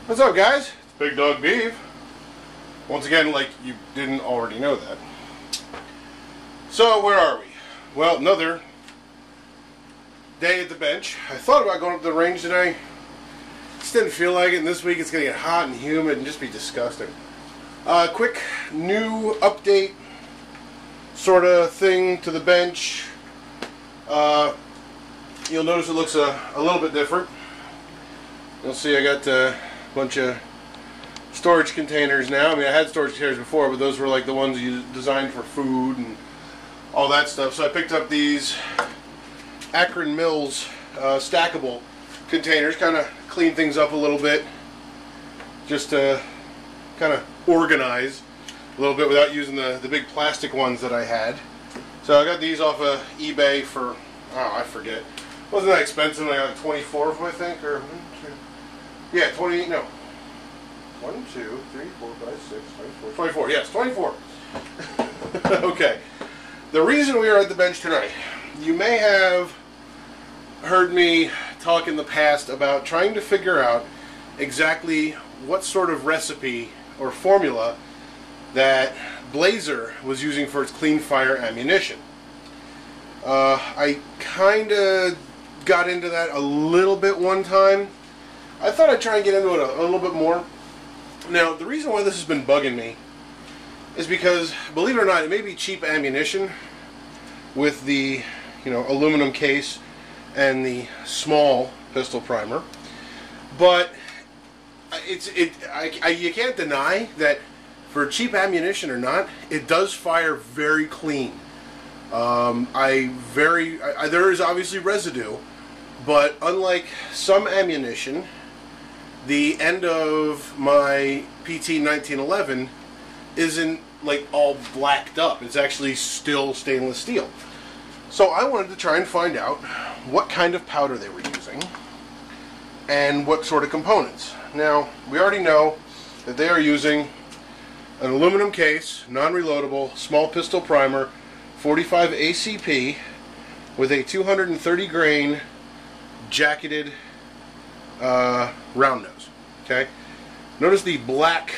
What's up, guys? It's Big Dog Beef. Once again, like you didn't already know that. So, where are we? Well, another day at the bench. I thought about going up to the range today. Just didn't feel like it, and this week it's going to get hot and humid and just be disgusting. Quick new update sort of thing to the bench. You'll notice it looks a little bit different. You'll see I got a bunch of storage containers now. I mean, I had storage containers before, but those were like the ones you designed for food and all that stuff. So I picked up these Akron Mills stackable containers, kind of clean things up a little bit, just to kind of organize a little bit without using the big plastic ones that I had. So I got these off of eBay for, oh, I forget. Wasn't that expensive. I got 24 of them, I think, or yeah, 20, no. 1, 2, 3, 4, 5, 6, 24. 24, yes, 24. Okay. The reason we are at the bench tonight, you may have heard me talk in the past about trying to figure out exactly what sort of recipe or formula that Blazer was using for its Cleanfire ammunition. I kind of got into that a little bit one time. I thought I'd try and get into it a little bit more. Now, the reason why this has been bugging me is because, believe it or not, it may be cheap ammunition with the, aluminum case and the small pistol primer, but you can't deny that for cheap ammunition or not, it does fire very clean. There is obviously residue, but unlike some ammunition, the end of my PT 1911 isn't like all blacked up. It's actually still stainless steel. So I wanted to try and find out what kind of powder they were using and what sort of components. Now, we already know that they are using an aluminum case, non-reloadable, small pistol primer, 45 ACP with a 230 grain jacketed round nose. Okay, notice the black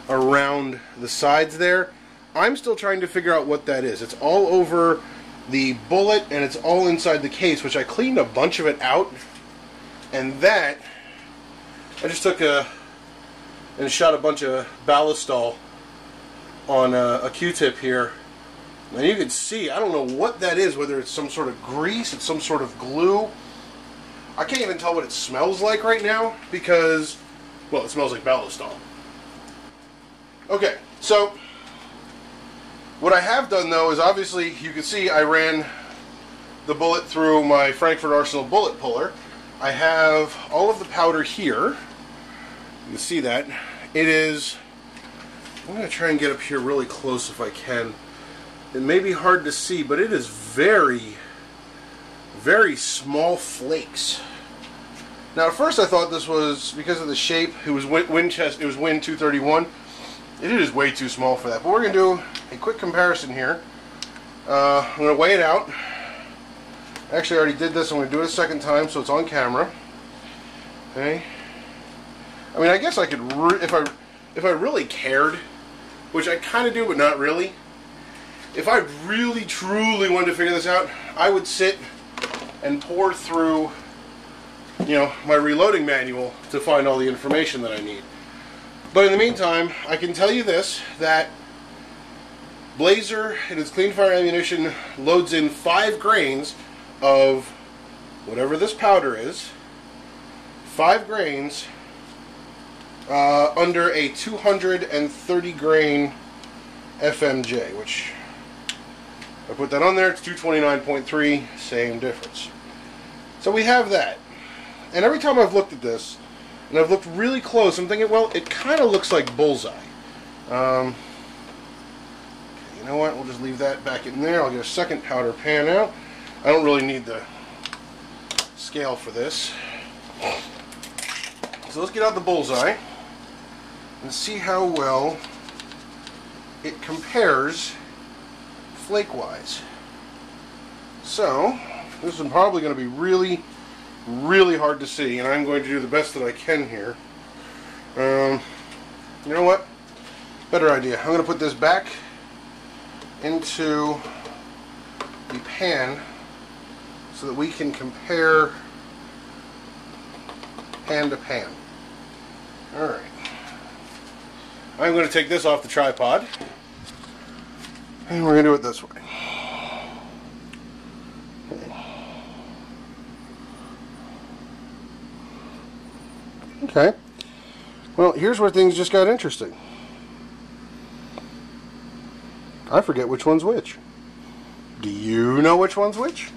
around the sides there. I'm still trying to figure out what that is. It's all over the bullet and it's all inside the case, which I cleaned a bunch of it out, and that I just took and shot a bunch of ballistol on a Q-tip here, and you can see, I don't know what that is, whether it's some sort of grease, it's some sort of glue. I can't even tell what it smells like right now because, well, it smells like ballistol. Okay, so what I have done though is, obviously you can see I ran the bullet through my Frankfurt Arsenal bullet puller. I have all of the powder here. You can see that. It is, I'm going to try and get up here really close if I can. It may be hard to see, but it is very, very small flakes. Now, at first I thought this was because of the shape. It was Win 231. It is way too small for that. But we're going to do a quick comparison here. I'm going to weigh it out. Actually, I already did this. I'm going to do it a second time so it's on camera. Okay. I mean, I guess I could, if I really cared, which I kind of do, but not really. If I really, truly wanted to figure this out, I would sit and pour through, my reloading manual to find all the information that I need. But in the meantime, I can tell you this, that Blazer and its Cleanfire ammunition loads in 5 grains of whatever this powder is, 5 grains under a 230 grain FMJ, which I put that on there, it's 229.3, same difference. So we have that. And every time I've looked at this, and I've looked really close, I'm thinking, well, it kind of looks like Bullseye. Okay, you know what, we'll just leave that back in there. I'll get a second powder pan out. I don't really need the scale for this. So let's get out the Bullseye and see how well it compares flake-wise. So, this is probably going to be really, really hard to see, and I'm going to do the best that I can here. You know what? Better idea. I'm going to put this back into the pan so that we can compare pan to pan. Alright. I'm going to take this off the tripod and we're going to do it this way. Okay. Well, here's where things just got interesting. I forget which one's which. Do you know which one's which?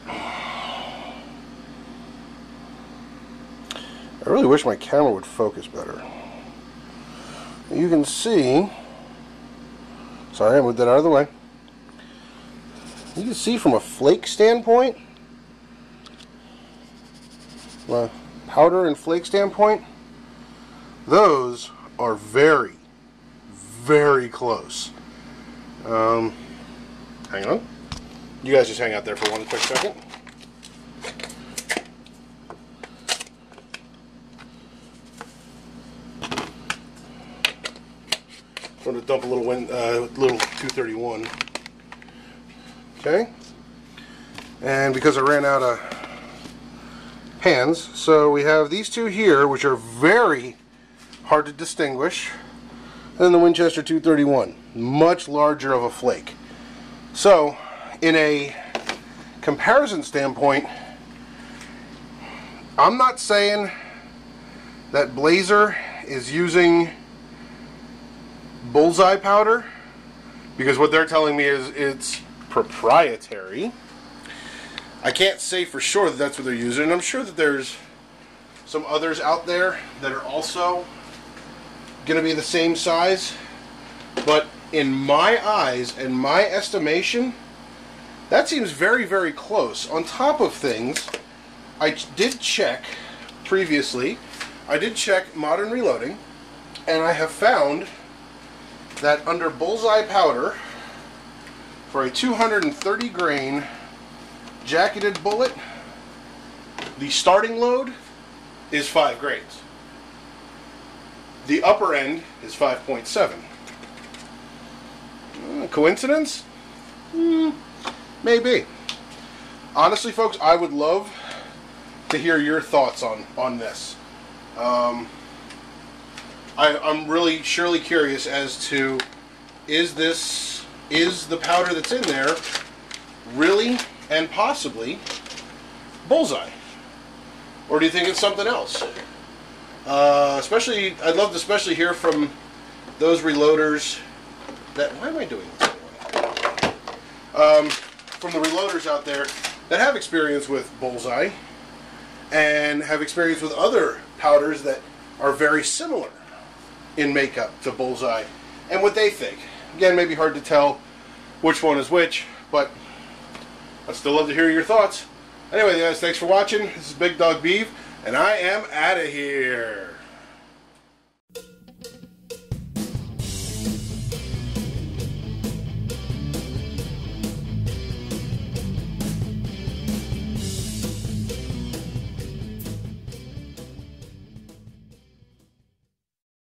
I really wish my camera would focus better. You can see, sorry, I moved that out of the way. You can see from a flake standpoint, powder and flake standpoint, those are very, very close. Hang on. You guys just hang out there for one quick second. I'm going to dump a little 231. Okay. And because I ran out of pans, so we have these two here, which are very hard to distinguish, and then the Winchester 231, much larger of a flake. So, in a comparison standpoint, I'm not saying that Blazer is using Bullseye powder, because what they're telling me is it's proprietary. I can't say for sure that that's what they're using, and I'm sure that there's some others out there that are also going to be the same size, but in my eyes and my estimation, that seems very, very close. On top of things, I did check previously, I did check Modern Reloading, and I have found that under Bullseye powder, for a 230 grain jacketed bullet, the starting load is 5 grains. The upper end is 5.7. Coincidence? Maybe. Honestly, folks, I would love to hear your thoughts on this. I'm really surely curious as to, is the powder that's in there really and possibly Bullseye? Or do you think it's something else? I'd love to especially hear from those reloaders that, why am I doing this anyway? From the reloaders out there that have experience with Bullseye and have experience with other powders that are very similar in makeup to Bullseye, and what they think. Again, maybe hard to tell which one is which, but I'd still love to hear your thoughts. Anyway, guys, thanks for watching. This is Big Dog Beef, and I am out of here.